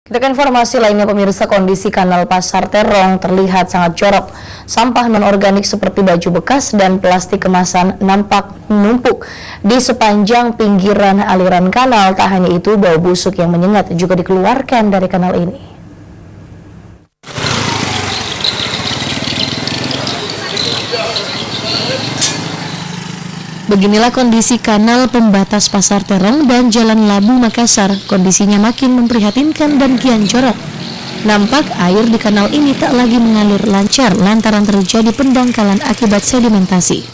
Kita ke informasi lainnya, pemirsa. Kondisi kanal Pasar Terong terlihat sangat jorok. Sampah non-organik seperti baju bekas dan plastik kemasan nampak menumpuk di sepanjang pinggiran aliran kanal. Tak hanya itu, bau busuk yang menyengat juga dikeluarkan dari kanal ini. Beginilah kondisi kanal pembatas Pasar Terong dan Jalan Labu Makassar. Kondisinya makin memprihatinkan dan kian jorok. Nampak air di kanal ini tak lagi mengalir lancar lantaran terjadi pendangkalan akibat sedimentasi.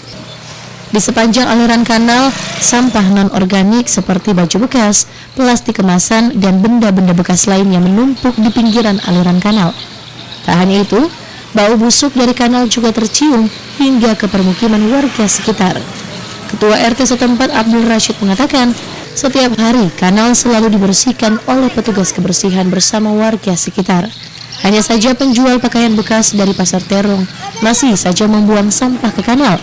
Di sepanjang aliran kanal, sampah non-organik seperti baju bekas, plastik kemasan, dan benda-benda bekas lainnya menumpuk di pinggiran aliran kanal. Tak hanya itu, bau busuk dari kanal juga tercium hingga ke permukiman warga sekitar. Ketua RT setempat Abdul Rashid mengatakan, setiap hari kanal selalu dibersihkan oleh petugas kebersihan bersama warga sekitar. Hanya saja penjual pakaian bekas dari Pasar Terong masih saja membuang sampah ke kanal,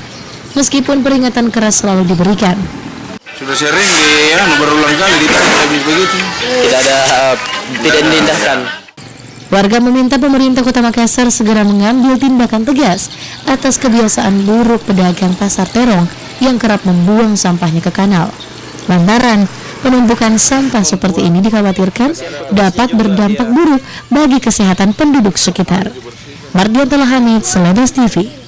meskipun peringatan keras selalu diberikan. Sudah sering berulang kali ditanya begitu. Tidak diindahkan. Warga meminta pemerintah Kota Makassar segera mengambil tindakan tegas atas kebiasaan buruk pedagang Pasar Terong yang kerap membuang sampahnya ke kanal. Lantaran penumpukan sampah seperti ini dikhawatirkan dapat berdampak buruk bagi kesehatan penduduk sekitar. Mardian Hamid, Seledas TV.